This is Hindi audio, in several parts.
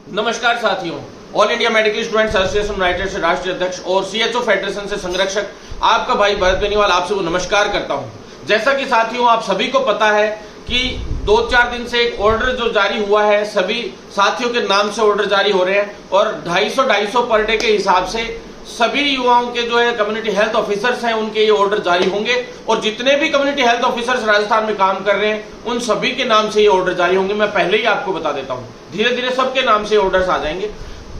नमस्कार साथियों, all India medical students association United से राष्ट्रीय अध्यक्ष और सीएचओ फेडरेशन से संरक्षक आपका भाई भरत बेनीवाल आपसे वो नमस्कार करता हूं। जैसा कि साथियों आप सभी को पता है कि 2-4 दिन से एक ऑर्डर जो जारी हुआ है, सभी साथियों के नाम से ऑर्डर जारी हो रहे हैं और 250 पर डे के हिसाब से सभी युवाओं के जो है कम्युनिटी हेल्थ ऑफिसर्स हैं उनके ये ऑर्डर जारी होंगे और जितने भी कम्युनिटी हेल्थ ऑफिसर्स राजस्थान में काम कर रहे हैं उन सभी के नाम से ये ऑर्डर जारी होंगे। मैं पहले ही आपको बता देता हूं, धीरे धीरे सबके नाम से ऑर्डर्स आ जाएंगे।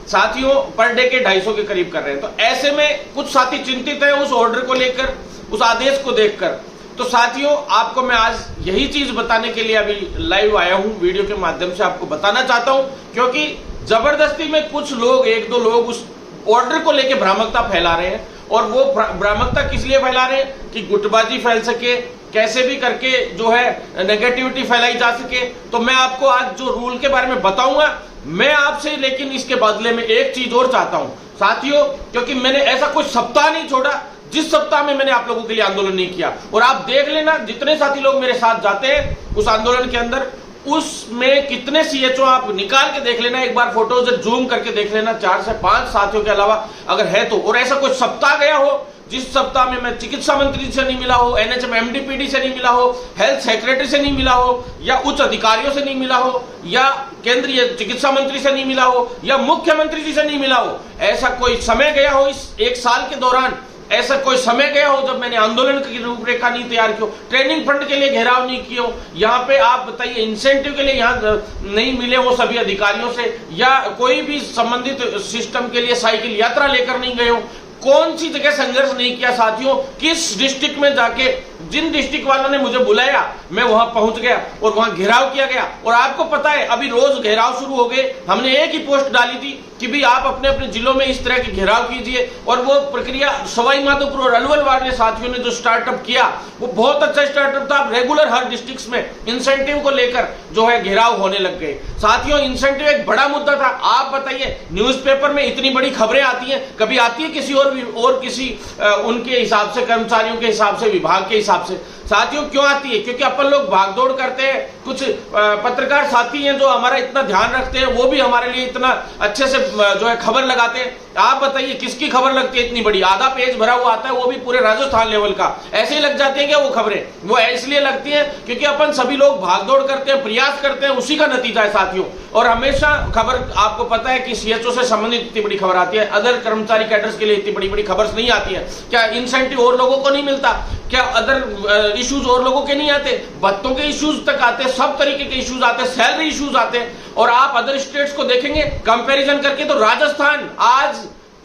साथियों पर डे के 250 के करीब कर रहे हैं, तो ऐसे में कुछ साथी चिंतित है उस ऑर्डर को लेकर, उस आदेश को देखकर। तो साथियों आपको मैं आज यही चीज बताने के लिए अभी लाइव आया हूं, वीडियो के माध्यम से आपको बताना चाहता हूं, क्योंकि जबरदस्ती में कुछ लोग, 1-2 लोग उस ऑर्डर को लेकर भ्रामकता फैला रहे हैं। और वो भ्रामकता किस लिए फैला रहे हैं कि गुटबाजी फैल सके, कैसे भी करके जो है नेगेटिविटी फैलाई जा सके। तो मैं आपको आज जो रूल के बारे में बताऊंगा, मैं आपसे लेकिन इसके बदले में एक चीज और चाहता हूं साथियों, क्योंकि मैंने ऐसा कोई सप्ताह नहीं छोड़ा जिस सप्ताह में मैंने आप लोगों के लिए आंदोलन नहीं किया। और आप देख लेना जितने साथी लोग मेरे साथ जाते हैं उस आंदोलन के अंदर, उसमें कितने सीएचओ आप निकाल के देख लेना, एक बार फोटोज जूम करके देख लेना, 4 से 5 साथियों के अलावा अगर है तो। और ऐसा कोई सप्ताह गया हो जिस सप्ताह में मैं चिकित्सा मंत्री से नहीं मिला हो, एनएचएम एमडीपीडी से नहीं मिला हो, हेल्थ सेक्रेटरी से नहीं मिला हो, या उच्च अधिकारियों से नहीं मिला हो, या केंद्रीय चिकित्सा मंत्री से नहीं मिला हो, या मुख्यमंत्री जी से नहीं मिला हो। ऐसा कोई समय गया हो इस 1 साल के दौरान, ऐसा कोई समय गया हो जब मैंने आंदोलन की रूपरेखा नहीं तैयार की हो, ट्रेनिंग फंड के लिए घेराव नहीं किया हो, यहाँ पे आप बताइए इंसेंटिव के लिए यहाँ नहीं मिले हो सभी अधिकारियों से, या कोई भी संबंधित सिस्टम के लिए साइकिल यात्रा लेकर नहीं गए हो, कौन सी जगह संघर्ष नहीं किया साथियों, किस डिस्ट्रिक्ट में जाके जिन डिस्ट्रिक्ट वालों ने मुझे बुलाया मैं वहां पहुंच गया और वहां घेराव किया गया। और आपको पता है अभी रोज घेराव शुरू हो गए। हमने एक ही पोस्ट डाली थी कि भी आप अपने अपने जिलों में इस तरह के घेराव कीजिए, और वो प्रक्रिया सवाई माधोपुर और अलवर वाले साथियों ने जो स्टार्टअप किया वो बहुत अच्छा स्टार्टअप था। रेगुलर हर डिस्ट्रिक्ट में इंसेंटिव को लेकर जो है घेराव होने लग गए। साथियों इंसेंटिव एक बड़ा मुद्दा था। आप बताइए न्यूज़पेपर में इतनी बड़ी खबरें आती हैं, कभी आती है किसी और किसी उनके हिसाब से, कर्मचारियों के हिसाब से, विभाग के हिसाब से? साथियों क्यों आती है? क्योंकि अपन लोग भागदौड़ करते हैं। कुछ पत्रकार साथी हैं जो हमारा इतना ध्यान रखते हैं, वो भी हमारे लिए इतना अच्छे से जो है खबर लगाते हैं। आप बताइए किसकी खबर लगती है इतनी बड़ी? आधा पेज भरा हुआ आता है, वो भी पूरे राजस्थान लेवल का। ऐसे ही लग जाती है क्या वो खबरें? वो इसलिए लगती है क्योंकि अपन सभी लोग भागदौड़ करते हैं, प्रयास करते हैं, उसी का नतीजा है साथियों। और हमेशा खबर, आपको पता है कि सीएचओ से संबंधित इतनी बड़ी खबर आती है, अदर कर्मचारी कैडर्स के लिए इतनी बड़ी बड़ी खबर नहीं आती है। क्या इंसेंटिव और लोगों को नहीं मिलता? क्या अदर इश्यूज और लोगों के नहीं आते? बच्चों के इश्यूज तक आते हैं, सब तरीके के इश्यूज आते हैं, सैलरी इश्यूज आते हैं। और आप अदर स्टेट्स को देखेंगे कंपैरिजन करके तो राजस्थान आज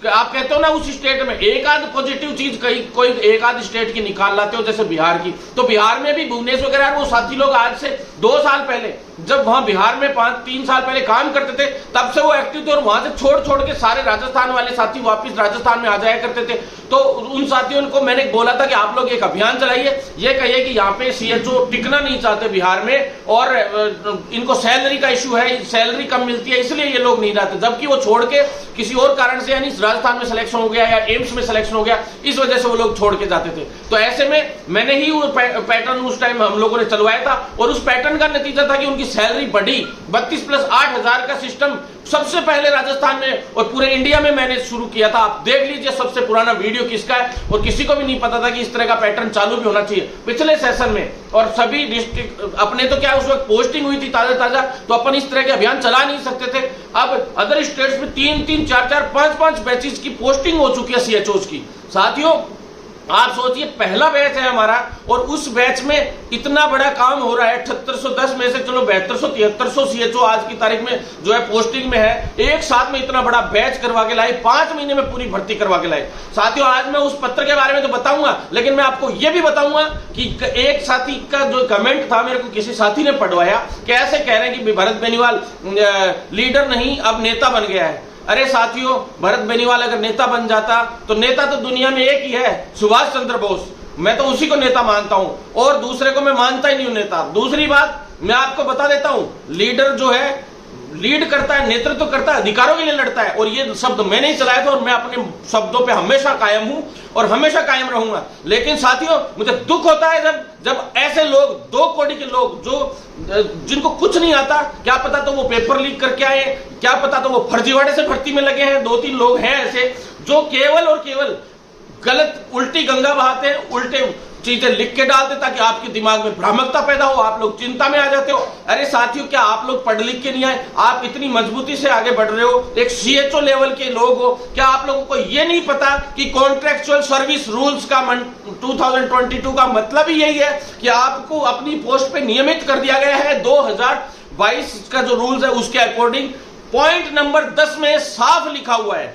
आप कहते हो ना उस स्टेट में एक आध पॉजिटिव चीज कोई एक आध स्टेट की निकाल लाते हो, जैसे बिहार की। तो बिहार में भी भुवनेश्वर वगैरह वो साथी लोग आज से 2 साल पहले जब वहां बिहार में 3 साल पहले काम करते थे तब से वो एक्टिव थे, और वहां से छोड़ के सारे राजस्थान वाले साथी वापस राजस्थान में आ जाया करते थे। तो उन साथियों को मैंने बोला था कि आप लोग एक अभियान चलाइए, ये कहिए कि यहाँ पे सीएचओ टिकना नहीं चाहते बिहार में, और इनको सैलरी का इशू है, सैलरी कम मिलती है इसलिए ये लोग नहीं रहते। जबकि वो छोड़ के किसी और कारण से, यानी राजस्थान में सिलेक्शन हो गया या एम्स में सिलेक्शन हो गया, इस वजह से वो लोग छोड़ के जाते थे। तो ऐसे में मैंने ही वो पैटर्न उस टाइम हम लोगों ने चलवाया था, और उस पैटर्न का नतीजा था कि उनकी सैलरी बढ़ी। 32 + 8,000 का सिस्टम सबसे पहले राजस्थान में और पूरे इंडिया में मैंने शुरू किया था। आप देख लीजिए सबसे पुराना वीडियो किसका है, और किसी को भी नहीं पता था कि इस तरह का पैटर्न चालू भी होना चाहिए पिछले सेशन में। और सभी डिस्ट्रिक्ट अपने तो क्या उस वक्त पोस्टिंग हुई थी ताजा, तो अपन इस तरह के अभियान चला नहीं सकते थे। अब अदर स्टेट्स में 3-3, 4-4, 5-5 बैचेस की पोस्टिंग हो चुकी है सीएचओस की। साथियों आप सोचिए पहला बैच है हमारा, और उस बैच में इतना बड़ा काम हो रहा है। 7810 में से चलो 7200-7300 सीएचओ आज की तारीख में जो है पोस्टिंग में है। एक साथ में इतना बड़ा बैच करवा के लाए, 5 महीने में पूरी भर्ती करवा के लाए। साथियों आज मैं उस पत्र के बारे में तो बताऊंगा, लेकिन मैं आपको यह भी बताऊंगा कि एक साथी का जो कमेंट था, मेरे को किसी साथी ने पढ़वाया, कैसे कह रहे हैं कि भरत बेनीवाल लीडर नहीं अब नेता बन गया है। अरे साथियों भरत बेनीवाल अगर नेता बन जाता तो नेता तो दुनिया में एक ही है, सुभाष चंद्र बोस। मैं तो उसी को नेता मानता हूं, और दूसरे को मैं मानता ही नहीं हूं नेता। दूसरी बात मैं आपको बता देता हूं, लीडर जो है लीड करता है, नेतृत्व करता है, अधिकारों के लिए लड़ता है। और ये शब्द मैं नहीं चलाया था और मैं अपने शब्दों पे हमेशा कायम हूं और हमेशा कायम रहूंगा। लेकिन साथियों, मुझे दुख होता है जब ऐसे लोग, 2 कौड़ी के लोग जिनको कुछ नहीं आता, क्या पता तो वो पेपर लीक करके आए, क्या पता तो वो फर्जीवाड़े से भर्ती में लगे हैं। 2-3 लोग हैं ऐसे जो केवल और केवल गलत उल्टी गंगा बहाते हैं, उल्टे चीजें लिख के डालते ताकि आपके दिमाग में भ्रामकता पैदा हो, आप लोग चिंता में आ जाते हो। अरे साथियों, क्या आप लोग पढ़ लिख के नहीं आए? आप इतनी मजबूती से आगे बढ़ रहे हो, एक सीएचओ लेवल के लोग हो। क्या आप लोगों को यह नहीं पता कि कॉन्ट्रेक्चुअल सर्विस रूल्स का 2022 का मतलब ही यही है कि आपको अपनी पोस्ट पे नियमित कर दिया गया है 2022 का जो रूल्स है उसके अकॉर्डिंग। पॉइंट नंबर 10 में साफ लिखा हुआ है,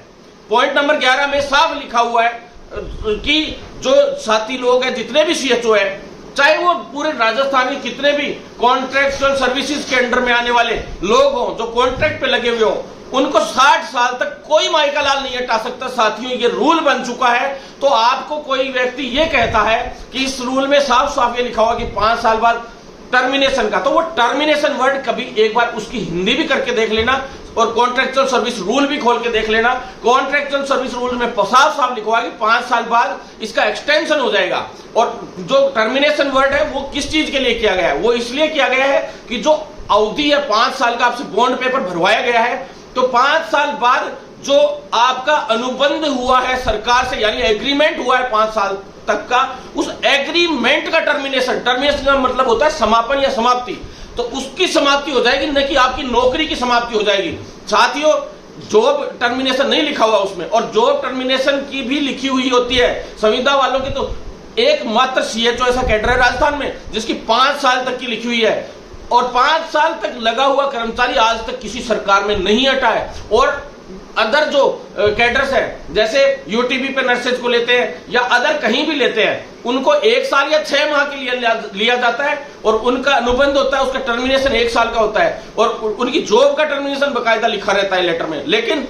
पॉइंट नंबर 11 में साफ लिखा हुआ है कि जो साथी लोग हैं, जितने भी सीएचओ है, चाहे वो पूरे राजस्थान के कितने भी कॉन्ट्रैक्चुअल सर्विसेज के अंडर में आने वाले लोग हों, जो कॉन्ट्रैक्ट पे लगे हुए हों, उनको 60 साल तक कोई माइका लाल नहीं हटा सकता। साथियों, ये रूल बन चुका है। तो आपको कोई व्यक्ति ये कहता है कि इस रूल में साफ साफ ये लिखा हुआ कि 5 साल बाद टर्मिनेशन का, तो वो टर्मिनेशन वर्ड कभी एक बार उसकी हिंदी भी करके देख लेना और कॉन्ट्रैक्चुअल सर्विस रूल भी खोल के देख लेना। कॉन्ट्रैक्चुअल सर्विस रूल में साफ साफ लिखा हुआ है कि 5 साल बाद इसका एक्सटेंशन हो जाएगा। और जो टर्मिनेशन वर्ड है वो किस चीज के लिए किया गया है? वो इसलिए किया गया है कि जो अवधि है 5 साल का, आपसे बॉन्ड पेपर भरवाया गया है, तो 5 साल बाद जो आपका अनुबंध हुआ है सरकार से, यानी एग्रीमेंट हुआ है 5 साल तक का, उस एग्रीमेंट का टर्मिनेशन का मतलब होता है समापन या समाप्ति। तो उसकी समाप्ति हो जाएगी, न कि आपकी नौकरी की समाप्ति हो जाएगी। साथियों, जॉब टर्मिनेशन नहीं लिखा हुआ उसमें, और जॉब टर्मिनेशन की भी लिखी हुई होती है संविदा वालों की। तो एकमात्र सीएचओ ऐसा कैडर है राजस्थान में जिसकी 5 साल तक की लिखी हुई है, और 5 साल तक लगा हुआ कर्मचारी आज तक किसी सरकार में नहीं हटा है। और अदर जो कैडर्स है, जैसे यूटीबी पे नर्सेज को लेते हैं या अदर कहीं भी लेते हैं, उनको 1 साल या 6 माह के लिए लिया जाता है और उनका अनुबंध होता है, उसका टर्मिनेशन 1 साल का होता है और उनकी जॉब का टर्मिनेशन बकायदा लिखा रहता है लेटर में, लेकिन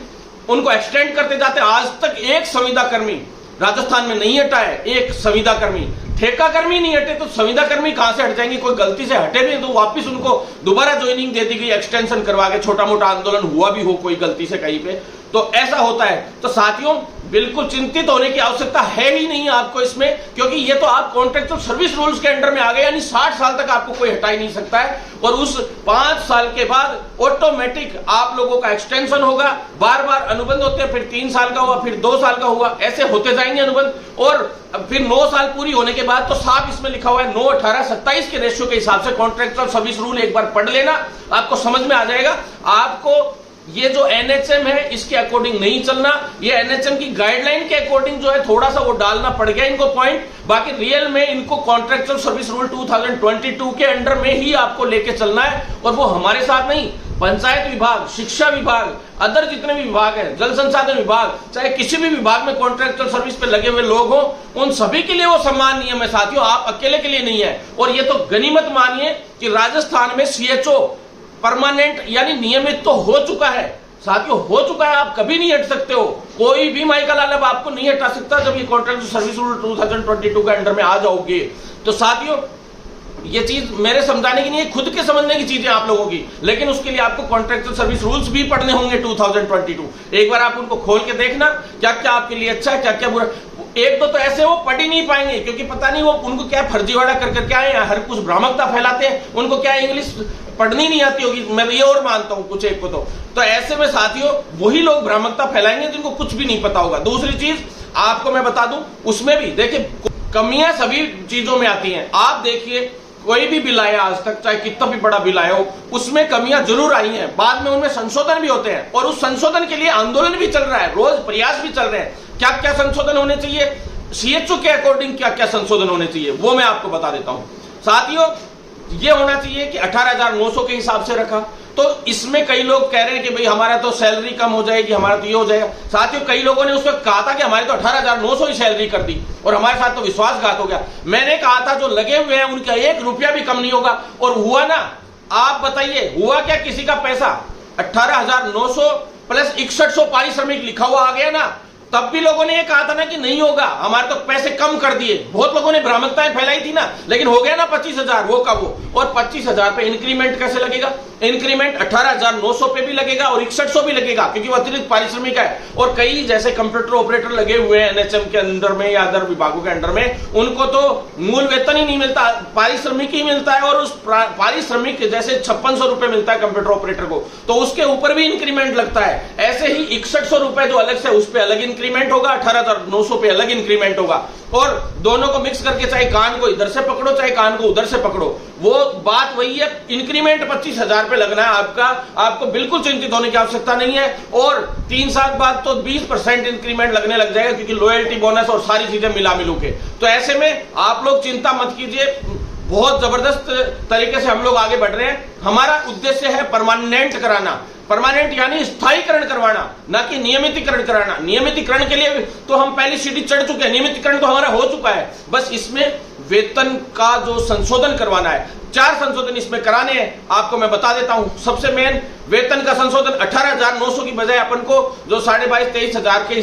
उनको एक्सटेंड करते जाते हैं। आज तक एक संविदा कर्मी राजस्थान में नहीं हटा है, एक संविदा कर्मी। ठेका कर्मी नहीं हटे तो संविदा कर्मी कहां से हट जाएंगे? कोई गलती से हटे भी तो वापस उनको दोबारा ज्वाइनिंग दे दी गई, एक्सटेंशन करवा के, छोटा मोटा आंदोलन हुआ भी हो कोई गलती से कहीं पे, तो ऐसा होता है। तो साथियों, बिल्कुल चिंतित होने की आवश्यकता है ही नहीं आपको इसमें, क्योंकि ये तो आप कॉन्ट्रैक्चुअल सर्विस रूल्स के अंडर में आ गए, यानी 60 साल तक आपको कोई हटा ही नहीं सकता है। और उस 5 साल के बाद ऑटोमेटिक आप लोगों का एक्सटेंशन होगा। बार बार अनुबंध होते हैं, फिर 3 साल का हुआ, फिर 2 साल का हुआ, ऐसे होते जाएंगे अनुबंध। और फिर 9 साल पूरी होने के बाद तो साफ इसमें लिखा हुआ है 9, 18, 27 के रेशियो के हिसाब से कॉन्ट्रैक्चुअल सर्विस रूल एक बार पढ़ लेना, आपको समझ में आ जाएगा। आपको ये जो एनएचएम है इसके अकॉर्डिंग नहीं चलना, ये एनएचएम की गाइडलाइन के अकॉर्डिंग जो है थोड़ा सा वो डालना पड़ गया इनको पॉइंट, बाकी रियल में इनको कॉन्ट्रैक्चुअल सर्विस रूल 2022 के अंडर में ही आपको लेके चलना है। और वो हमारे साथ नहीं, पंचायत विभाग, शिक्षा विभाग, अदर जितने भी विभाग हैं, जल संसाधन विभाग, चाहे किसी भी विभाग में कॉन्ट्रैक्चुअल सर्विस पे लगे हुए लोग हों, उन सभी के लिए वो समान नियम है साथियों, आप अकेले के लिए नहीं है। और ये तो गनीमत मानिए कि राजस्थान में सीएचओ परमानेंट यानी नियमित तो हो चुका है साथियों, हो चुका है। आप कभी नहीं हट सकते हो, कोई भी माइका लाल अब आपको नहीं हटा सकता जब ये कॉन्ट्रैक्ट सर्विस रूल 2022 के अंडर में आ जाओगे। तो साथियों, ये चीज मेरे समझाने की नहीं है, खुद के समझने की चीजें आप लोगों की, लेकिन उसके लिए आपको कॉन्ट्रैक्चुअल सर्विस रूल्स भी पढ़ने होंगे 2022। एक बार आप उनको खोल के देखना, क्या क्या आपके लिए अच्छा है, क्या क्या बुरा। एक दो तो ऐसे वो पढ़ ही नहीं पाएंगे, क्योंकि पता नहीं वो उनको क्या फर्जीवाड़ा कर करके आए, हर कुछ भ्रामकता फैलाते हैं, उनको क्या इंग्लिश पढ़नी नहीं आती होगी, मैं ये और मानता हूं कुछ एक को। तो ऐसे में साथियों वही लोग भ्रामकता फैलाएंगे जिनको कुछ भी नहीं पता होगा। दूसरी चीज आपको मैं बता दूं, उसमें भी देखिए कमियां सभी चीजों में आती हैं। आप देखिए कोई भी बिल आया आज तक, चाहे कितना भी बड़ा बिल आया हो, उसमें कमियां जरूर आई हैं, बाद में उनमें संशोधन भी होते हैं और उस संशोधन के लिए आंदोलन भी चल रहा है, रोज प्रयास भी चल रहे हैं। क्या क्या संशोधन होने चाहिए, सीएचओ के अकॉर्डिंग क्या क्या संशोधन होने चाहिए, वो मैं आपको बता देता हूं साथियों। ये होना चाहिए कि 18,900 के हिसाब से रखा, तो इसमें कई लोग कह रहे हैं कि भाई हमारा तो सैलरी कम हो जाएगी, हमारा तो ये हो जाएगा। साथियों, कई लोगों ने उस वक्त कहा था कि हमारी तो 18,900 ही सैलरी कर दी और हमारे साथ तो विश्वासघात हो गया। मैंने कहा था जो लगे हुए हैं उनका 1 रुपया भी कम नहीं होगा, और हुआ ना। आप बताइए हुआ क्या? किसी का पैसा 18,900 प्लस 6100 पारिश्रमिक लिखा हुआ आ गया ना। तब भी लोगों ने ये कहा था ना कि नहीं होगा, हमारे तो पैसे कम कर दिए, बहुत लोगों ने भ्रामकताएं फैलाई थी ना, लेकिन हो गया ना 25,000 वो का वो। और 25,000 पे इंक्रीमेंट कैसे लगेगा? इंक्रीमेंट 18,900 पे भी लगेगा और 6100 भी लगेगा, क्योंकि वो अतिरिक्त पारिश्रमिक है। और कई जैसे कंप्यूटर ऑपरेटर लगे हुए हैं एनएचएम के अंडर में या अदर विभागों के अंडर में, उनको तो मूल वेतन ही नहीं मिलता, पारिश्रमिक ही मिलता है। और उस पारिश्रमिक जैसे 5600 रुपए मिलता है कंप्यूटर ऑपरेटर को, तो उसके ऊपर भी इंक्रीमेंट लगता है। ऐसे ही 6100 रुपए जो अलग से उस पर अलग इंक्रीमेंट होगा, 18,900 पे अलग इंक्रीमेंट होगा। और दोनों को मिक्स करके चाहे कान को इधर से पकड़ो चाहे कान को उधर से पकड़ो, वो बात वही है। इंक्रीमेंट 25,000 पे लगना है आपका, आपको बिल्कुल चिंतित होने की आवश्यकता नहीं है। और 3 साल बाद तो 20% इंक्रीमेंट लगने लग जाएगा, क्योंकि लॉयल्टी बोनस और सारी चीजें मिला मिलू के। तो ऐसे में आप लोग चिंता मत कीजिए, बहुत जबरदस्त तरीके से हम लोग आगे बढ़ रहे हैं। हमारा उद्देश्य है परमानेंट कराना, परमानेंट यानी स्थायीकरण करवाना, ना कि नियमितीकरण कराना। नियमितीकरण के लिए तो हम पहली सीढ़ी चढ़ चुके हैं, नियमितीकरण तो हमारा हो चुका है, बस इसमें वेतन का जो संशोधन करवाना है। 4 संशोधन इसमें कराने हैं, आपको मैं बता देता हूं। सबसे मेन वेतन का संशोधन 18,900 की बजाय अपन को जो 22,500-23,000 के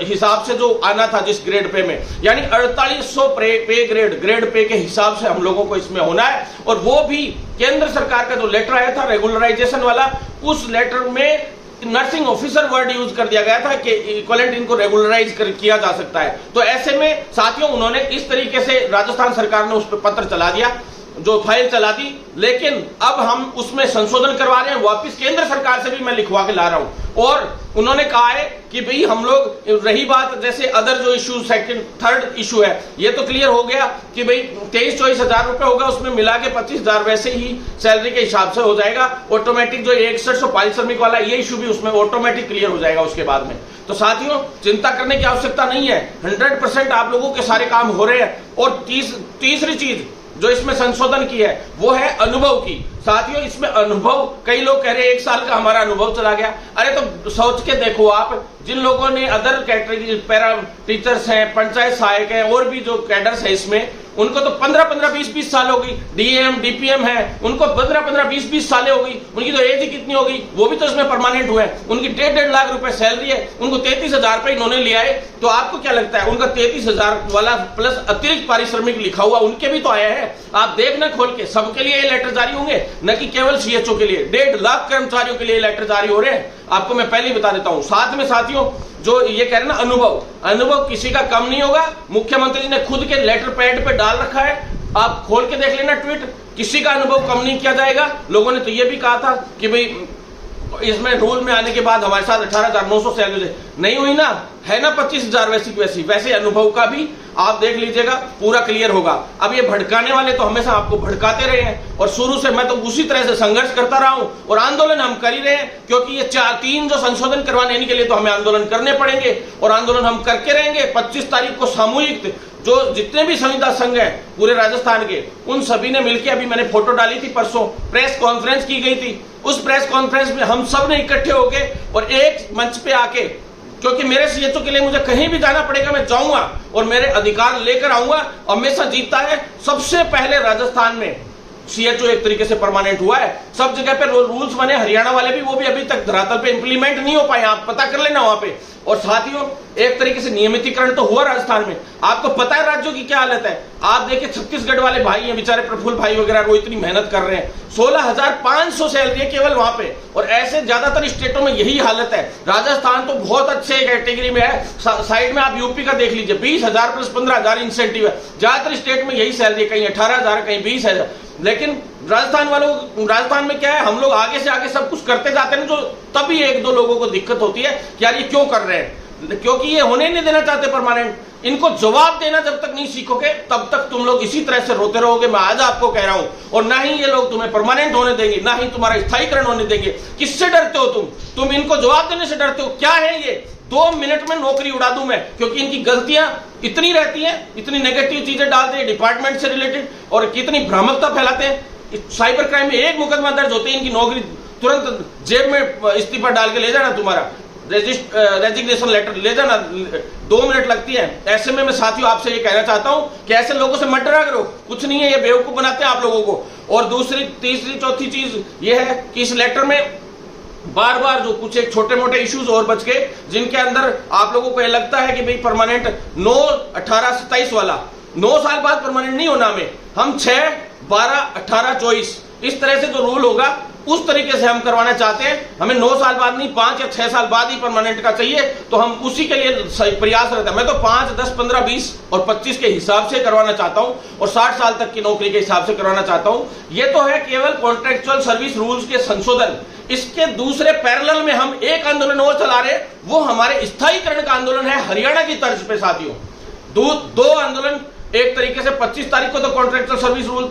हिसाब से जो आना था जिस ग्रेड पे में, यानी 4800 पे ग्रेड पे के हिसाब से हम लोगों को इसमें होना है। और वो भी केंद्र सरकार का जो लेटर आया था रेगुलराइजेशन वाला, उस लेटर में नर्सिंग ऑफिसर वर्ड यूज कर दिया गया था कि इक्विवेलेंट इनको रेगुलराइज किया जा सकता है। तो ऐसे में साथियों उन्होंने इस तरीके से राजस्थान सरकार ने उस पर पत्र चला दिया, जो फाइल चला दी, लेकिन अब हम उसमें संशोधन करवा रहे हैं, वापस केंद्र सरकार से भी मैं लिखवा के ला रहा हूं। और उन्होंने कहा है कि भाई हम लोग, रही बात जैसे अदर जो इशू सेकंड थर्ड इशू है, ये तो क्लियर हो गया कि भाई 23-24 हजार रुपए होगा, उसमें मिला के 25,000 वैसे ही सैलरी के हिसाब से हो जाएगा ऑटोमेटिक। जो 6100 पारिश्रमिक वाला ये इशू भी उसमें ऑटोमेटिक क्लियर हो जाएगा उसके बाद में। तो साथियों चिंता करने की आवश्यकता नहीं है, 100% आप लोगों के सारे काम हो रहे हैं। और तीसरी चीज जो इसमें संशोधन की है वो है अनुभव की। साथियों इसमें अनुभव, कई लोग कह रहे हैं 1 साल का हमारा अनुभव चला गया। अरे तो सोच के देखो आप, जिन लोगों ने अदर कैटेगरी पैरा टीचर्स हैं, पंचायत सहायक हैं, और भी जो कैडर्स है इसमें, उनको तो 15-15, 20-20 साल हो गई। डीएम डीपीएम है, उनको 15-15, 20-20 सालें हो गई, उनकी तो एज ही कितनी हो गई, वो भी तो इसमें परमानेंट हुए हैं। उनकी 1.5 लाख रुपए सैलरी है, उनको 33,000 रुपए इन्होंने लिया है। तो आपको क्या लगता है, उनका 33,000 वाला प्लस अतिरिक्त पारिश्रमिक लिखा हुआ उनके भी तो आया है। आप देखना खोल के, सबके लिए ये लेटर जारी होंगे, न कि केवल सीएचओ के लिए। 1.5 लाख कर्मचारियों के लिए लेटर जारी हो रहे हैं, आपको मैं पहले ही बता देता हूं। साथ में साथियों जो ये कह रहे हैं ना, अनुभव किसी का कम नहीं होगा। मुख्यमंत्री जी ने खुद के लेटर पैड पे डाल रखा है, आप खोल के देख लेना ट्वीट, किसी का अनुभव कम नहीं किया जाएगा। लोगों ने तो ये भी कहा था कि भाई इसमें रूल में आने के बाद हमारे साथ 18,900 सैलरी नहीं हुई ना, है ना 25,000 वैसे अनुभव का भी आप देख लीजिएगा, पूरा क्लियर होगा। अब ये भड़काने वाले तो हमेशा आपको भड़काते रहे हैं, और शुरू से मैं तो उसी तरह से संघर्ष करता रहा हूं, और आंदोलन हम कर ही रहे हैं, क्योंकि ये 3 जो संशोधन करवाने इनके लिए तो हमें आंदोलन करने पड़ेंगे, और आंदोलन हम करके रहेंगे। 25 तारीख को सामूहिक जो जितने भी संविदा संघ हैं पूरे राजस्थान के, उन सभी ने मिलकर, अभी मैंने फोटो डाली थी परसों, प्रेस कॉन्फ्रेंस की गई थी। उस प्रेस कॉन्फ्रेंस में हम सब ने इकट्ठे होके और एक मंच पे आके, क्योंकि मेरे सीएचओ के लिए मुझे कहीं भी जाना पड़ेगा, मैं जाऊंगा और मेरे अधिकार लेकर आऊंगा। हमेशा जीता है, सबसे पहले राजस्थान में सीएचओ एक तरीके से परमानेंट हुआ है। सब जगह पे रूल्स बने, हरियाणा वाले भी, वो भी अभी तक धरातल पे इंप्लीमेंट नहीं हो पाए, आप पता कर लेना वहां पे। और साथियों एक तरीके से नियमितीकरण तो हुआ राजस्थान में। आपको पता है राज्यों की क्या हालत है, आप देखिए छत्तीसगढ़ वाले भाई हैं बेचारे, प्रफुल्ल भाई वगैरह, वो इतनी मेहनत कर रहे हैं, 16,500 सैलरी है केवल वहां पे। और ऐसे ज्यादातर स्टेटों में यही हालत है। राजस्थान तो बहुत अच्छे कैटेगरी में है, साइड में आप यूपी का देख लीजिए, 20,000 प्लस 15,000 इंसेंटिव है। ज्यादातर स्टेट में यही सैलरी है, कहीं 18,000 कहीं 20,000। लेकिन राजस्थान में क्या है, हम लोग आगे से आगे सब कुछ करते जाते हैं, जो तभी 1-2 लोगों को दिक्कत होती है कि यार ये क्यों कर रहे हैं, क्योंकि ये होने नहीं देना चाहते परमानेंट। इनको जवाब देना जब तक नहीं सीखोगे तब तक तुम लोग इसी तरह से रोते रहोगे, मैं आज आपको कह रहा हूं। और ना ही ये लोग तुम्हें परमानेंट होने देंगे, ना ही तुम्हारा स्थायीकरण होने देंगे। किससे डरते हो तुम इनको जवाब देने से डरते हो। क्या है ये, 2 मिनट में नौकरी उड़ा दूं मैं, क्योंकि इनकी गलतियां इतनी रहती हैं, इतनी नेगेटिव चीजें डालते हैं डिपार्टमेंट से रिलेटेड, और कितनी भ्रामकता फैलाते हैं। साइबर क्राइम में 1 मुकदमा दर्ज होते हैं, इनकी नौकरी तुरंत जेब में इस्तीफा डाल के ले जाना, तुम्हारा रेजिग्नेशन लेटर ले जाना, 2 मिनट लगती है। ऐसे में मैं साथियों आपसे ये कहना चाहता हूं कि ऐसे लोगों से मत डरा करो, कुछ नहीं है, ये बेवकूफ बनाते हैं आप लोगों को। और दूसरी, तीसरी, चौथी चीज ये है कि इस लेटर में बार बार जो कुछ एक छोटे मोटे इश्यूज और बच गए, जिनके अंदर आप लोगों को यह लगता है कि भाई परमानेंट 9-18-27 वाला 9 साल बाद परमानेंट नहीं होना, हम 6-12-18-24 इस तरह से जो रूल होगा उस तरीके से हम करवाना चाहते हैं। हमें 9 साल बाद नहीं, 5 या 6 साल बाद ही परमानेंट का चाहिए, तो हम उसी के लिए प्रयास रहता है। मैं तो 5, 10, 15, 20 और 25 के हिसाब से करवाना चाहता हूं और 60 साल तक की नौकरी के हिसाब से करवाना चाहता हूं। यह तो है केवल कॉन्ट्रेक्चुअल सर्विस रूल्स के संशोधन। इसके दूसरे पैरेलल में हम एक आंदोलन और चला रहे, वो हमारे स्थायीकरण का आंदोलन है हरियाणा की तर्ज पे साथियों। दो आंदोलन, एक तरीके से 25 तारीख को तो कॉन्ट्रैक्चुअल सर्विस रूल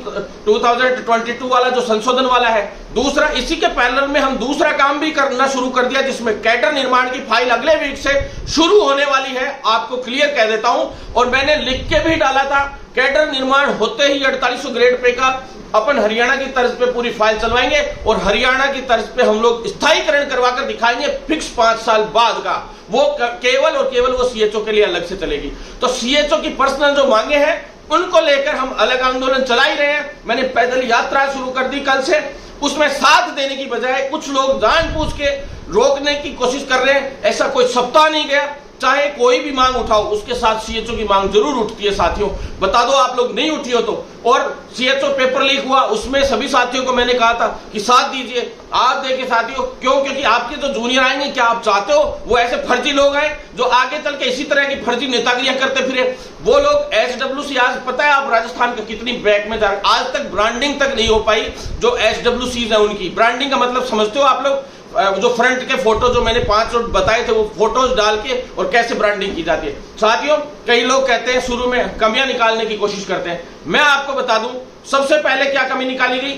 2022 वाला जो संशोधन वाला है, दूसरा इसी के पैरेलल में हम दूसरा काम भी करना शुरू कर दिया, जिसमें कैडर निर्माण की फाइल अगले वीक से शुरू होने वाली है। आपको क्लियर कह देता हूं, और मैंने लिख के भी डाला था, कैडर निर्माण होते ही 4800 ग्रेड पे का अपन हरियाणा की तर्ज पे पूरी फाइल चलवाएंगे और हरियाणा की तर्ज पे हम लोग स्थायीकरण करवाकर दिखाएंगे फिक्स 5 साल बाद का। वो केवल और केवल वो सीएचओ के लिए अलग से चलेगी। तो सीएचओ की पर्सनल जो मांगे हैं उनको लेकर हम अलग आंदोलन चला ही रहे हैं। मैंने पैदल यात्रा शुरू कर दी कल से। उसमें साथ देने की बजाय कुछ लोग जानबूझ के रोकने की कोशिश कर रहे हैं। ऐसा कोई सप्ताह नहीं गया, चाहे कोई भी मांग उठाओ उसके साथ सीएचओ की मांग जरूर उठती है साथियों। बता दो आप लोग नहीं उठी हो तो। और सीएचओ पेपर लीक हुआ, उसमें सभी साथियों को मैंने कहा था कि साथ दीजिए। आप देखिए साथियों, क्यों? क्योंकि आपके जो जूनियर आएंगे, क्या आप चाहते हो वो ऐसे फर्जी लोग आए जो आगे चल के इसी तरह की फर्जी नेतागिरियां करते फिरे? वो लोग एचडब्ल्यूसी, आज पता है आप राजस्थान का कितनी बैक में जा रहे, आज तक ब्रांडिंग तक नहीं हो पाई। जो एचडब्ल्यूसी है उनकी ब्रांडिंग का मतलब समझते हो आप लोग? जो फ्रंट के फोटो जो मैंने 5 बताए थे, वो फोटोज डाल के और कैसे ब्रांडिंग की जाती है साथियों। कई लोग कहते हैं शुरू में कमियां निकालने की कोशिश करते हैं। मैं आपको बता दूं सबसे पहले क्या कमी निकाली गई।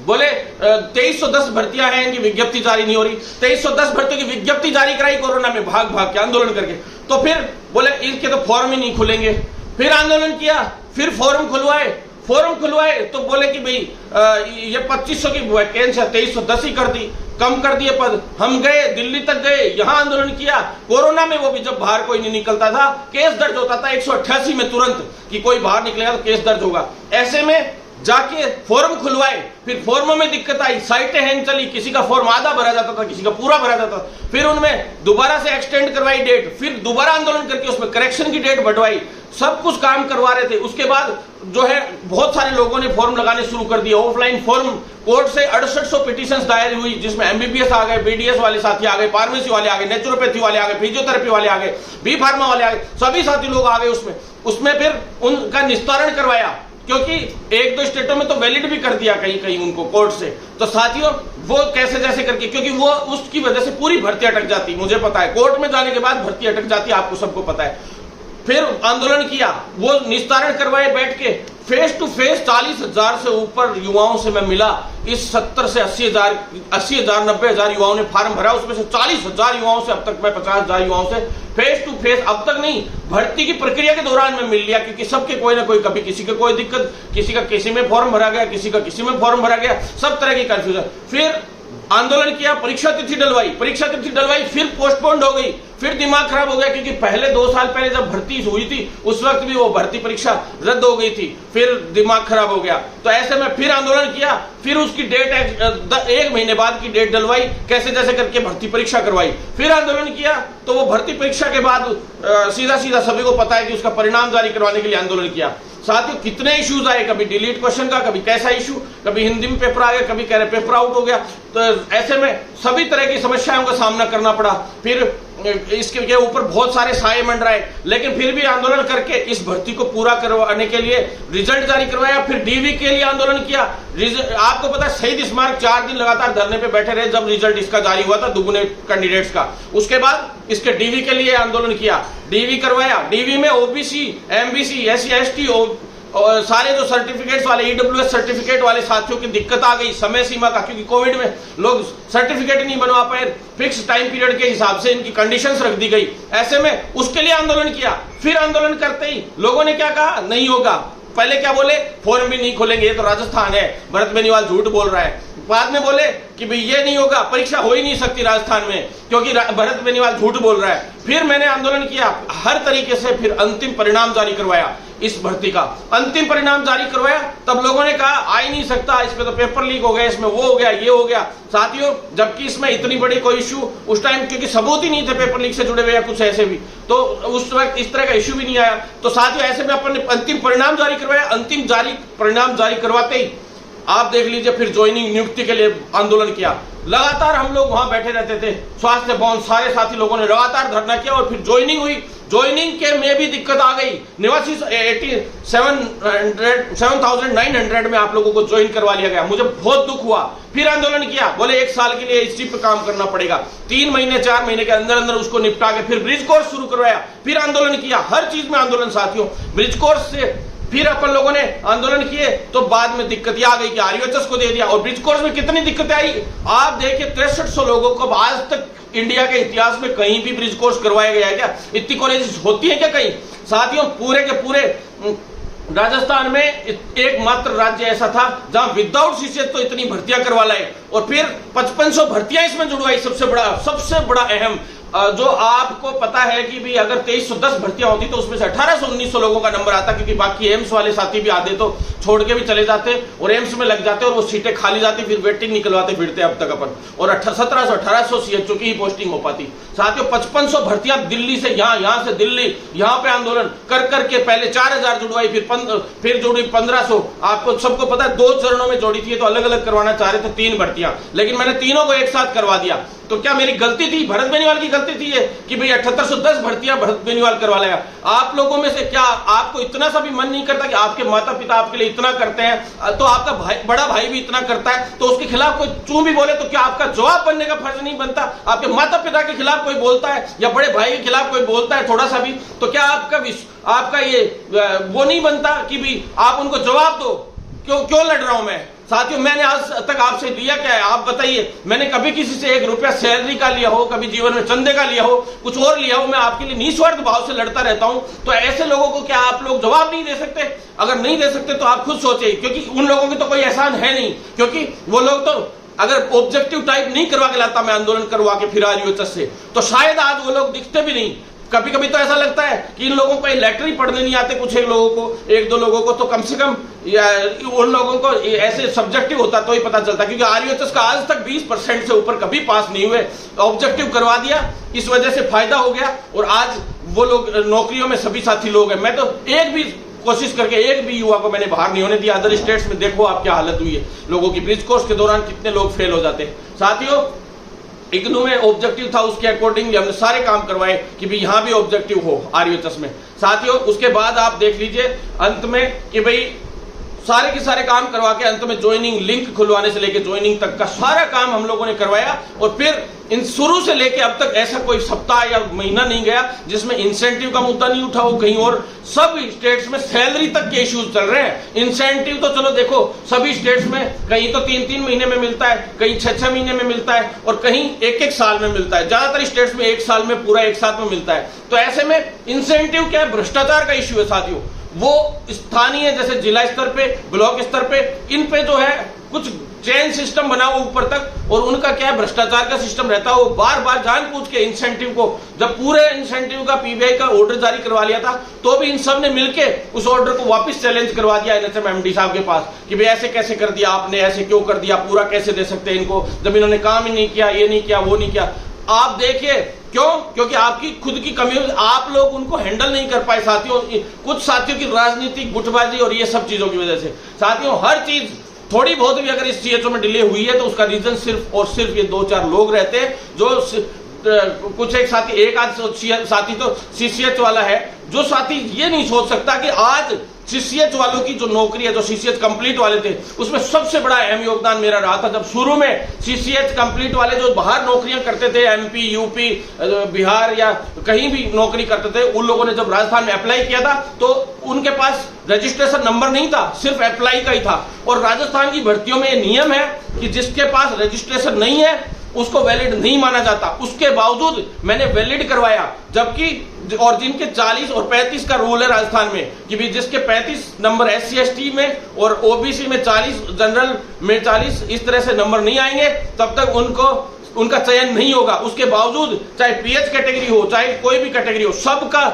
बोले 2310 भर्तियां हैं, इनकी विज्ञप्ति जारी नहीं हो रही। 2310 भर्तियों की विज्ञप्ति जारी कराई कोरोना में, भाग भाग के आंदोलन करके। तो फिर बोले इनके तो फॉर्म ही नहीं खुलेंगे। फिर आंदोलन किया, फिर फॉर्म खुलवाए तो बोले कि भाई ये 2500 की वैकेंसी 2310 ही कर दी, कम कर दिए पद। हम गए दिल्ली तक, गए यहां आंदोलन किया कोरोना में। वो भी जब बाहर कोई नहीं निकलता था केस दर्ज होता था 188 में तुरंत कि कोई बाहर निकलेगा तो केस दर्ज होगा। ऐसे में जाके फॉर्म खुलवाए, फिर फॉर्मों में दिक्कत आई, साइटें हैंग चली, किसी का फॉर्म आधा भरा जाता था, किसी का पूरा भरा जाता था। फिर उनमें दोबारा से एक्सटेंड करवाई डेट, फिर दोबारा आंदोलन करके उसमें करेक्शन की डेट बढ़वाई, सब कुछ काम करवा रहे थे। उसके बाद जो है बहुत सारे लोगों ने फॉर्म लगाने शुरू कर दिए, ऑफलाइन फॉर्म। कोर्ट से 6800 पिटीशंस दायर हुई, जिसमें एमबीबीएस आ गए, बीडीएस वाले साथी आ गए, फार्मेसी वाले आ गए, नेचुरोपैथी वाले आ गए, फिजियोथेरेपी वाले आ गए, बी फार्मा वाले आ गए, सभी साथी लोग आ गए उसमें फिर उनका निस्तारण करवाया, क्योंकि 1-2 स्टेटों में तो वैलिड भी कर दिया कहीं उनको कोर्ट से। तो साथियों वो कैसे जैसे करके, क्योंकि वो उसकी वजह से पूरी भर्ती अटक जाती, मुझे पता है, कोर्ट में जाने के बाद भर्ती अटक जाती है, आपको सबको पता है। फिर आंदोलन किया, वो निस्तारण करवाए बैठ के, फेस टू फेस 40,000 से ऊपर युवाओं से मैं मिला। इस 70 से 80,000 90,000 युवाओं ने फार्म भरा, उसमें से 40,000 युवाओं से अब तक मैं 50,000 युवाओं से फेस टू फेस, अब तक नहीं, भर्ती की प्रक्रिया के दौरान में मिल लिया। क्योंकि सबके कोई ना कोई, कभी किसी का कोई दिक्कत, किसी का किसी में फॉर्म भरा गया, किसी का किसी में फॉर्म भरा गया, सब तरह की कंफ्यूजन। फिर आंदोलन किया, परीक्षा तिथि डलवाई, फिर पोस्टपोन्ड हो गई, फिर दिमाग खराब हो गया, क्योंकि पहले 2 साल पहले जब भर्ती हुई थी उस वक्त भी वो भर्ती परीक्षा रद्द हो गई थी, फिर दिमाग खराब हो गया। तो ऐसे में फिर आंदोलन किया, फिर उसकी डेट 1 महीने बाद की डेट डलवाई, कैसे जैसे करके भर्ती परीक्षा करवाई। फिर आंदोलन किया तो वो भर्ती परीक्षा के बाद सीधा सभी को पता है कि उसका परिणाम जारी करवाने के लिए आंदोलन किया। साथियों कितने इश्यूज आए, कभी डिलीट क्वेश्चन का, कभी कैसा इशू, कभी हिंदी में पेपर आ गया, कभी कह रहे पेपर आउट हो गया। तो ऐसे में सभी तरह की समस्याओं का सामना करना पड़ा। फिर इसके ऊपर बहुत सारे साए मंडराए, लेकिन फिर भी आंदोलन करके इस भर्ती को पूरा करवाने के लिए रिजल्ट जारी करवाया। फिर डीवी के लिए आंदोलन किया। आपको पता है शहीद स्मारक 4 दिन लगातार धरने पे बैठे रहे जब रिजल्ट इसका जारी हुआ था दुगुने कैंडिडेट्स का। उसके बाद इसके डीवी के लिए आंदोलन किया, डीवी करवाया। डीवी में ओबीसी, एमबीसी, एससी, एसटी और सारे जो सर्टिफिकेट्स वाले, ईडब्ल्यूएस सर्टिफिकेट वाले साथियों की दिक्कत आ गई समय सीमा का, क्योंकि कोविड में लोग सर्टिफिकेट नहीं बनवा पाए, फिक्स टाइम पीरियड के हिसाब से इनकी कंडीशंस रख दी गई। ऐसे में उसके लिए आंदोलन किया। फिर आंदोलन करते ही लोगों ने क्या कहा, नहीं होगा। पहले क्या बोले, फॉर्म भी नहीं खोलेंगे, ये तो राजस्थान है, भरत बेनीवाल झूठ बोल रहा है। बाद में बोले कि भाई ये नहीं होगा, परीक्षा हो ही नहीं सकती राजस्थान में, क्योंकि भरत बेनीवाल झूठ बोल रहा है। फिर मैंने आंदोलन किया हर तरीके से, फिर अंतिम परिणाम जारी करवाया इस भर्ती का, अंतिम परिणाम जारी करवाया। तब लोगों ने कहा आ ही नहीं सकता, इसमें तो पेपर लीक हो गया, इसमें वो हो गया, ये हो गया। साथियों जबकि इसमें इतनी बड़ी कोई इश्यू उस टाइम, क्योंकि सबूत ही नहीं थे पेपर लीक से जुड़े हुए या कुछ ऐसे भी, तो उस वक्त इस तरह का इश्यू भी नहीं आया। तो साथियों ऐसे में अपन ने अंतिम परिणाम जारी करवाया। अंतिम परिणाम जारी करवाते ही आप देख लीजिए, फिर ज्वाइनिंग नियुक्ति के लिए आंदोलन किया। लगातार हम लोग वहां बैठे रहते थे, स्वास्थ्य भवन सारे साथी लोगों ने लगातार धरना किया और फिर ज्वाइनिंग हुई। ज्वाइनिंग के में भी दिक्कत आ गई। 7,900 में आप लोगों को ज्वाइन करवा लिया गया। मुझे बहुत दुख हुआ। फिर आंदोलन किया, बोले 1 साल के लिए इसी पे काम करना पड़ेगा। 3 महीने 4 महीने के अंदर अंदर उसको निपटा के फिर ब्रिज कोर्स शुरू करवाया। फिर आंदोलन किया, हर चीज में आंदोलन साथियों। ब्रिज कोर्स से फिर अपन लोगों ने आंदोलन किए तो बाद में दिक्कत आ गई कि आरयूएचएस को दे दिया। और ब्रिज कोर्स में कितनी दिक्कतें आई आप देखिए। 6300 लोगों को आज तक इंडिया के इतिहास में कहीं भी ब्रिज कोर्स करवाया गया है क्या? इतनी कॉलेजेस होती है क्या कहीं? साथियों, पूरे के पूरे राजस्थान में एकमात्र राज्य ऐसा था जहां विदाउट सीसीएच तो इतनी भर्तियां करवा लाए और फिर 5500 भर्तियां इसमें जुड़वाई। सबसे बड़ा अहम जो आपको पता है कि भी अगर 2310 भर्तियां होती तो उसमें से 1800-1900 लोगों का नंबर आता, क्योंकि बाकी एम्स वाले साथी भी आते तो छोड़ के भी चले जाते और एम्स में लग जाते और वो सीटें खाली जाती, फिर वेटिंग निकलवाते फिरते अब तक अपन। और 1700-1800 सीएचओ की ही पोस्टिंग हो पाती। साथियों, 5500 भर्तियां दिल्ली से यहाँ से दिल्ली, यहाँ पे आंदोलन कर करके पहले 4000 जुड़वाई, फिर जोड़ी 1500। आपको सबको पता है 2 चरणों में जोड़ी थी, तो अलग अलग करवाना चाह रहे थे 3 भर्तियां, लेकिन मैंने तीनों को एक साथ करवा दिया। तो क्या मेरी गलती थी? भरत बेनीवाल की गलती थी ये कि भाई 7810 भर्तियां भरत बेनीवाल करवा लाया। आप लोगों में से क्या आपको इतना सा भी मन नहीं करता कि आपके माता पिता आपके लिए इतना करते हैं तो आपका बड़ा भाई भी इतना करता है, तो उसके खिलाफ कोई चूं भी बोले तो क्या आपका जवाब बनने का फर्ज नहीं बनता? आपके माता पिता के खिलाफ कोई बोलता है या बड़े भाई के खिलाफ कोई बोलता है थोड़ा सा भी, तो क्या आपका ये वो नहीं बनता कि भी आप उनको जवाब दो? क्यों लड़ रहा हूं मैं? साथियों, मैंने आज तक आपसे लिया क्या है? आप बताइए। मैंने कभी किसी से 1 रुपया सैलरी का लिया हो, कभी जीवन में चंदे का लिया हो, कुछ और लिया हो? मैं आपके लिए निस्वार्थ भाव से लड़ता रहता हूं। तो ऐसे लोगों को क्या आप लोग जवाब नहीं दे सकते? अगर नहीं दे सकते तो आप खुद सोचिए, क्योंकि उन लोगों की तो कोई एहसान है नहीं, क्योंकि वो लोग तो अगर ऑब्जेक्टिव टाइप नहीं करवा के लाता मैं आंदोलन करवा के फिर आरयूएचएस से, तो शायद आज वो लोग दिखते भी नहीं। कभी कभी तो ऐसा लगता है कि इन लोगों को लेटर ही पढ़ने नहीं आते, कुछ 1-2 लोगों को तो कम से कम उन लोगों को ऐसे सब्जेक्टिव होता तो ही पता चलता, क्योंकि आरयूएचएस का आज तक 20% से ऊपर कभी पास नहीं हुए। ऑब्जेक्टिव करवा दिया, इस वजह से फायदा हो गया और आज वो लोग नौकरियों में सभी साथी लोग हैं। मैं तो एक भी कोशिश करके एक भी युवा को मैंने बाहर नहीं होने दिया। अदर स्टेट्स में देखो आप क्या हालत हुई है लोगों की, ब्रिज कोर्स के दौरान कितने लोग फेल हो जाते हैं। साथियों, इग्नू में ऑब्जेक्टिव था, उसके अकॉर्डिंग हमने सारे काम करवाए कि भी यहां भी ऑब्जेक्टिव हो आरयूएचएस में। साथियों, उसके बाद आप देख लीजिए अंत में कि भाई सारे के सारे काम करवा के अंत में ज्वाइनिंग लिंक खुलवाने से लेके ज्वाइनिंग तक का सारा काम हम लोगों ने करवाया। और फिर इन शुरू से लेके अब तक ऐसा कोई सप्ताह या महीना नहीं गया जिसमें इंसेंटिव का मुद्दा नहीं उठा हो कहीं। और सब स्टेट्स में सैलरी तक के इश्यूज चल रहे हैं। इंसेंटिव तो चलो देखो सभी स्टेट्स में कहीं तो 3-3 महीने में मिलता है, कहीं 6-6 महीने में मिलता है और कहीं 1-1 साल में मिलता है। ज्यादातर स्टेट्स में 1 साल में पूरा एक साथ में मिलता है। तो ऐसे में इंसेंटिव क्या है? भ्रष्टाचार का इश्यू है साथियों। वो स्थानीय जैसे जिला स्तर पे, ब्लॉक स्तर पे, इन पे जो है कुछ चेन सिस्टम बना हुआ ऊपर तक, और उनका क्या है भ्रष्टाचार का सिस्टम रहता है। वो बार बार जानबूझ के इंसेंटिव को, जब पूरे इंसेंटिव का पीबीआई का ऑर्डर जारी करवा लिया था तो भी इन सब ने मिलके उस ऑर्डर को वापस चैलेंज करवा दिया एनएचएम एमडी साहब के पास कि भाई ऐसे कैसे कर दिया आपने, ऐसे क्यों कर दिया, पूरा कैसे दे सकते हैं इनको जब इन्होंने काम ही नहीं किया, ये नहीं किया, वो नहीं किया। आप देखिए क्यों? क्योंकि आपकी खुद की कमी, आप लोग उनको हैंडल नहीं कर पाए साथियों। कुछ साथियों की राजनीतिक गुटबाजी और ये सब चीजों की वजह से। साथियों, हर चीज थोड़ी बहुत भी अगर इस सीएचओ में डिले हुई है तो उसका रीजन सिर्फ और सिर्फ ये 2-4 लोग रहते हैं, जो कुछ एक साथी, एक आध साथी तो सीसीएच वाला है, जो साथी ये नहीं सोच सकता कि आज सीसीएच वालों की जो नौकरी है, जो सीसीएच कंप्लीट वाले थे, उसमें सबसे बड़ा अहम योगदान मेरा रहा था। जब शुरू में सीसीएच कंप्लीट वाले जो बाहर नौकरियां करते थे, एमपी, यूपी, बिहार या कहीं भी नौकरी करते थे, उन लोगों ने जब राजस्थान में अप्लाई किया था तो उनके पास रजिस्ट्रेशन नंबर नहीं था, सिर्फ अप्लाई का ही था। और राजस्थान की भर्तियों में यह नियम है कि जिसके पास रजिस्ट्रेशन नहीं है उसको वैलिड नहीं माना जाता। उसके बावजूद मैंने वैलिड करवाया, जबकि और जिनके 40 और 35 का रूल है राजस्थान में कि भी जिसके 35 नंबर SC/ST में और ओबीसी में 40, जनरल में 40, इस तरह से नंबर नहीं आएंगे तब तक उनका चयन नहीं होगा। उसके बावजूद चाहे पीएच कैटेगरी हो, चाहे कोई भी कैटेगरी हो, सबका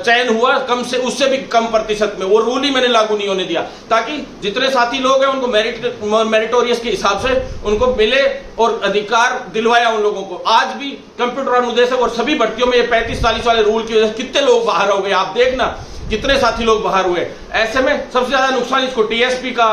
चयन हुआ कम से उससे भी कम प्रतिशत में। वो रूल ही मैंने लागू नहीं होने दिया ताकि जितने साथी लोग हैं उनको मेरिटोरियस के हिसाब से उनको मिले और अधिकार दिलवाया उन लोगों को। आज भी कंप्यूटर अनुदेशक और सभी भर्तियों में ये 35-40 वाले रूल की वजह से कितने लोग बाहर हो गए। आप देखना कितने साथी लोग बाहर हुए। ऐसे में सबसे ज्यादा नुकसान इसको टीएसपी का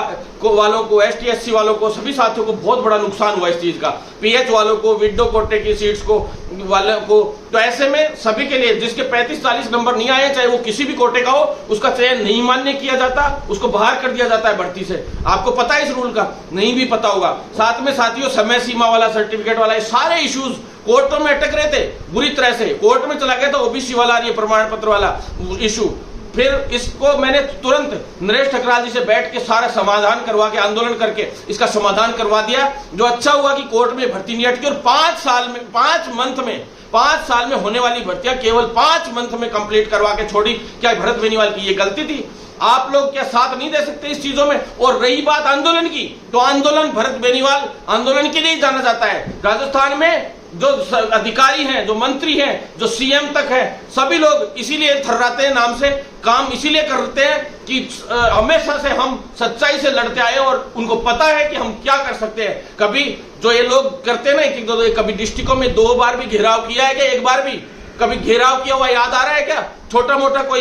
वालों को, एसटीएससी वालों को, सभी साथियों को बहुत बड़ा नुकसान हुआ इस चीज का, पीएच वालों को, विडो कोटे की सीट्स को वालों को। तो ऐसे में सभी के लिए जिसके 35-40 नंबर नहीं आए, चाहे वो किसी भी कोटे का हो, उसका चयन नहीं मान्य किया जाता, उसको बाहर कर दिया जाता है भर्ती से। आपको पता है इस रूल का? नहीं भी पता होगा। साथ में साथियों समय सीमा वाला, सर्टिफिकेट वाला, ये सारे इश्यूज कोर्टों में अटक रहे थे बुरी तरह से। कोर्ट में चला गया था ओबीसी वाला, ये प्रमाण पत्र वाला इशू। फिर इसको मैंने तुरंत नरेश ठकराल जी से बैठ के सारा समाधान करवा के, आंदोलन करके इसका समाधान करवा दिया। जो अच्छा हुआ कि कोर्ट में भर्ती नहीं अटकी और 5 साल में होने वाली भर्तियां केवल 5 मंथ में कंप्लीट करवा के छोड़ी। क्या भरत बेनीवाल की ये गलती थी? आप लोग क्या साथ नहीं दे सकते इस चीजों में? और रही बात आंदोलन की, तो आंदोलन भरत बेनीवाल आंदोलन के लिए जाना जाता है। राजस्थान में जो अधिकारी हैं, जो मंत्री हैं, जो सीएम तक है, सभी लोग इसीलिए थर्राते हैं नाम से, काम इसीलिए करते हैं कि हमेशा से हम सच्चाई से लड़ते आए और उनको पता है कि हम क्या कर सकते हैं। कभी जो ये लोग करते हैं ना कि कभी डिस्ट्रिक्टों में 2 बार भी घेराव किया है क्या? 1 बार भी कभी घेराव किया हुआ याद आ रहा है क्या? छोटा मोटा कोई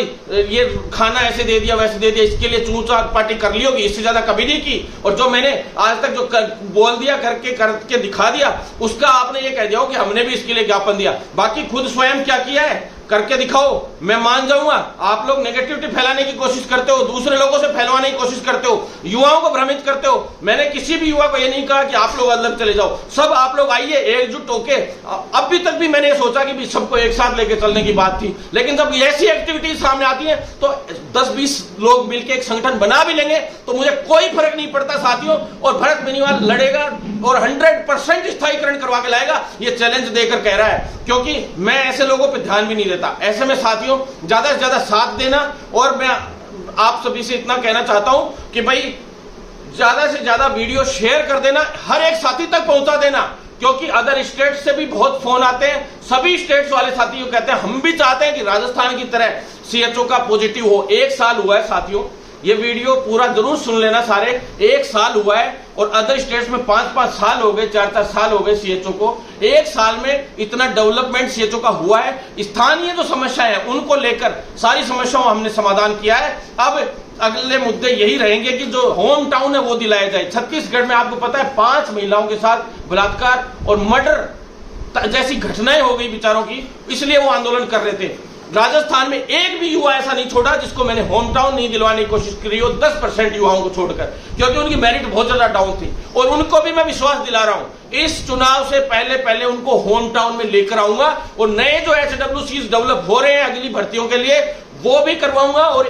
ये खाना ऐसे दे दिया, वैसे दे दिया, इसके लिए चूचा पार्टी कर ली होगी, इससे ज्यादा कभी नहीं की। और जो मैंने आज तक जो बोल दिया, करके दिखा दिया, उसका आपने ये कह दिया हो कि हमने भी इसके लिए ज्ञापन दिया। बाकी खुद स्वयं क्या किया है करके दिखाओ, मैं मान जाऊंगा। आप लोग नेगेटिविटी फैलाने की कोशिश करते हो, दूसरे लोगों से फैलवाने की कोशिश करते हो, युवाओं को भ्रमित करते हो। मैंने किसी भी युवा को ये नहीं कहा कि आप लोग अलग चले जाओ, सब आप लोग आइए एकजुट होके। अभी तक भी मैंने सोचा कि भी सबको एक साथ लेके चलने की बात थी, लेकिन जब ऐसी एक्टिविटी सामने आती है तो 10-20 लोग मिलकर एक संगठन बना भी लेंगे तो मुझे कोई फर्क नहीं पड़ता साथियों। और भरत बेनीवाल लड़ेगा और 100% स्थायीकरण करवा के लाएगा, ये चैलेंज देकर कह रहा है, क्योंकि मैं ऐसे लोगों पर ध्यान भी नहीं देता। ऐसे में साथियों ज्यादा से ज्यादा साथ देना, और मैं आप सभी से इतना कहना चाहता हूं कि भाई ज्यादा से ज्यादा वीडियो शेयर कर देना, हर एक साथी तक पहुंचा देना, क्योंकि अदर स्टेट से भी बहुत फोन आते हैं। सभी स्टेट्स वाले साथियों कहते हैं हम भी चाहते हैं कि राजस्थान की तरह सीएचओ का पॉजिटिव हो। 1 साल हुआ है साथियों, ये वीडियो पूरा जरूर सुन लेना सारे। 1 साल हुआ है और अदर स्टेट्स में 5-5 साल हो गए, 4-4 साल हो गए सीएचओ को। 1 साल में इतना डेवलपमेंट सीएचओ का हुआ है। स्थानीय जो समस्याएं हैं उनको लेकर सारी समस्याओं हमने समाधान किया है। अब अगले मुद्दे यही रहेंगे कि जो होम टाउन है वो दिलाया जाए। छत्तीसगढ़ में आपको पता है 5 महिलाओं के साथ बलात्कार और मर्डर जैसी घटनाएं हो गई बेचारों की, इसलिए वो आंदोलन कर रहे थे। राजस्थान में एक भी युवा ऐसा नहीं छोड़ा जिसको मैंने होम टाउन नहीं दिलवाने की कोशिश करी हो, 10% युवाओं को छोड़कर, क्योंकि उनकी मेरिट बहुत ज्यादा डाउन थी। और उनको भी मैं विश्वास दिला रहा हूं, इस चुनाव से पहले उनको होम टाउन में लेकर आऊंगा और नए जो HWCs डेवलप हो रहे हैं अगली भर्तियों के लिए वो भी करवाऊंगा। और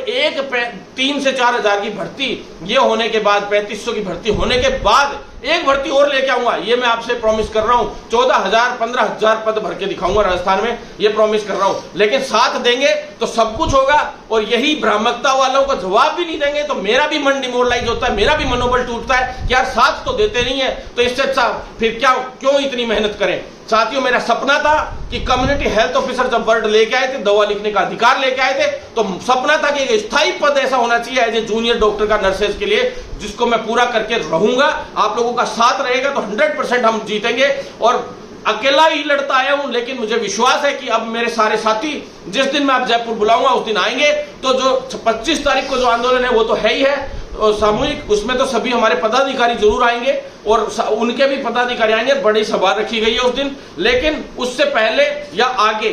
3 से 4 हजार की भर्ती ये होने के बाद, 3500 की भर्ती होने के बाद एक भर्ती और लेके आऊंगा, ये मैं आपसे प्रॉमिस कर रहा हूं। 14,000 15,000 पद भर के दिखाऊंगा राजस्थान में, ये प्रॉमिस कर रहा हूं। लेकिन साथ देंगे तो सब कुछ होगा, और यही भ्रामकता वालों को जवाब भी नहीं देंगे तो मेरा भी मन डिमोरलाइज होता है, मेरा भी मनोबल टूटता है कि यार साथ तो देते नहीं है, तो इससे अच्छा फिर क्यों इतनी मेहनत करें। साथियों मेरा सपना था कि कम्युनिटी हेल्थ ऑफिसर जब वर्ड लेके आए थे, दवा लिखने का अधिकार लेके आए थे, तो सपना था कि एक स्थायी पद ऐसा होना चाहिए एज ए जूनियर डॉक्टर का, नर्सेज के लिए, जिसको मैं पूरा करके रहूंगा। आप लोगों का साथ रहेगा तो 100% हम जीतेंगे। और अकेला ही लड़ता आया हूं, लेकिन मुझे विश्वास है कि अब मेरे सारे साथी जिस दिन मैं आप जयपुर बुलाऊंगा उस दिन आएंगे। तो जो 25 तारीख को जो आंदोलन है वो तो है ही है सामूहिक, उसमें तो सभी हमारे पदाधिकारी जरूर आएंगे और उनके भी पदाधिकारी आएंगे। बड़ी सभा रखी गई है उस दिन, लेकिन उससे पहले या आगे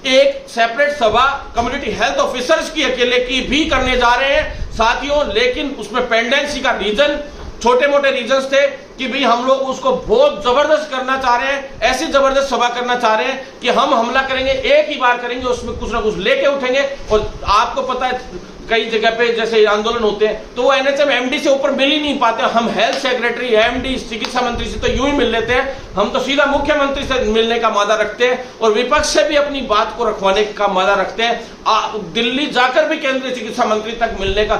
एक सेपरेट सभा कम्युनिटी हेल्थ ऑफिसर्स की अकेले की भी करने जा रहे हैं साथियों। लेकिन उसमें पेंडेंसी का रीजन, छोटे मोटे रीजंस थे कि भाई हम लोग उसको बहुत जबरदस्त करना चाह रहे हैं, ऐसी जबरदस्त सभा करना चाह रहे हैं कि हम हमला करेंगे, एक ही बार करेंगे, उसमें कुछ ना कुछ लेके उठेंगे। और आपको पता है कई जगह पे जैसे आंदोलन होते हैं तो वो एनएचएम एमडी से ऊपर मिल ही नहीं पाते। हम हेल्थ सेक्रेटरी, एमडी, चिकित्सा मंत्री से तो यूं ही मिल लेते हैं, हम तो सीधा मुख्यमंत्री से मिलने का वादा रखते हैं और विपक्ष से भी अपनी बात को रखवाने का वादा रखते हैं। दिल्ली जाकर भी केंद्रीय चिकित्सा मंत्री तक मिलने का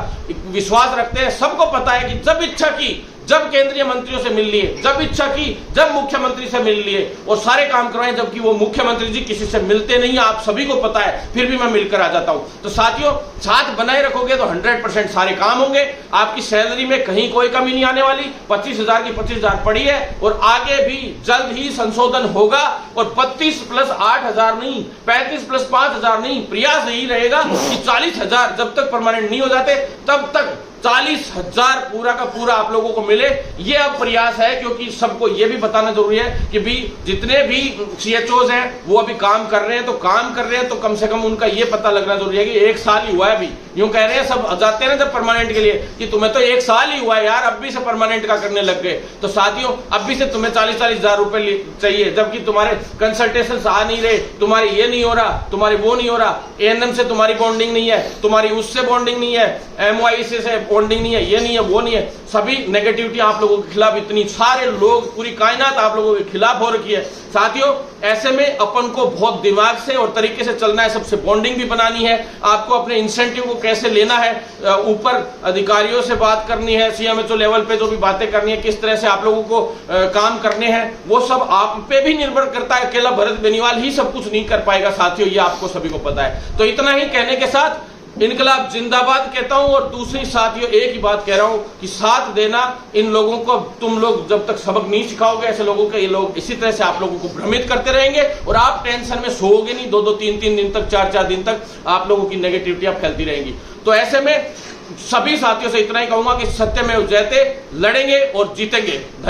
विश्वास रखते हैं। सबको पता है कि जब इच्छा की जब केंद्रीय मंत्रियों से मिल लिए, जब इच्छा की जब मुख्यमंत्री से मिल लिए और सारे काम करवाए, जबकि वो मुख्यमंत्री जी किसी से मिलते नहीं, आप सभी को पता है, फिर भी मैं मिलकर आ जाता हूं। तो साथियों, साथ बनाए रखोगे तो 100% सारे काम होंगे। आपकी सैलरी में कहीं कोई कमी नहीं आने वाली। 25,000 की 25,000 पड़ी है और आगे भी जल्द ही संशोधन होगा। और 32 प्लस 8,000 नहीं, 35 प्लस 5,000 नहीं, प्रयास यही रहेगा कि 40,000 जब तक परमानेंट नहीं हो जाते तब तक 40,000 पूरा का पूरा आप लोगों को मिले। ये अब प्रयास है, क्योंकि सबको ये भी बताना जरूरी है कि भी जितने भी सीएचओज हैं वो अभी काम कर रहे हैं, तो काम कर रहे हैं तो कम से कम उनका ये पता लगना जरूरी है कि 1 साल ही हुआ है। अभी यूं कह रहे हैं सब जाते हैं ना जब परमानेंट के लिए कि तुम्हें तो 1 साल ही हुआ है यार, अब भी से परमानेंट का करने लग गए। तो साथियों, अब भी से तुम्हें 40,000 रुपए चाहिए, जबकि तुम्हारे कंसल्टेशन आ नहीं रहे, तुम्हारे ये नहीं हो रहा, तुम्हारे वो नहीं हो रहा, एएनएम से तुम्हारी बॉन्डिंग नहीं है, तुम्हारी उससे बॉन्डिंग नहीं है, एमवाईसी से बॉन्डिंग नहीं है, ये नहीं है, वो नहीं है। सभी नेगेटिविटी आप लोगों के खिलाफ, इतनी सारे लोग, पूरी कायनात आप लोगों के खिलाफ हो रखी है। साथियों, ऐसे में अपन को बहुत दिमाग से और तरीके से चलना है, सबसे बॉन्डिंग भी बनानी है, आपको अपने इंसेंटिव को कैसे लेना है, ऊपर अधिकारियों से बात करनी है, सीएमएचओ लेवल पे जो भी बातें करनी है, किस तरह से आप लोगों को काम करने हैं, वो सब आप पे भी निर्भर करता है। अकेला भरत बेनीवाल ही सब कुछ नहीं कर पाएगा साथियों, ये आपको सभी को पता है। तो इतना ही कहने के साथ इनकलाब जिंदाबाद कहता हूं। और दूसरी साथियों, एक ही बात कह रहा हूं कि साथ देना इन लोगों को, तुम लोग जब तक सबक नहीं सिखाओगे ऐसे लोगों के, ये लोग इसी तरह से आप लोगों को भ्रमित करते रहेंगे और आप टेंशन में सोओगे नहीं। 2-2, 3-3 दिन तक, 4-4 दिन तक आप लोगों की नेगेटिविटी आप फैलती रहेंगी। तो ऐसे में सभी साथियों से इतना ही कहूंगा कि सत्यमेव जयते, लड़ेंगे और जीतेंगे।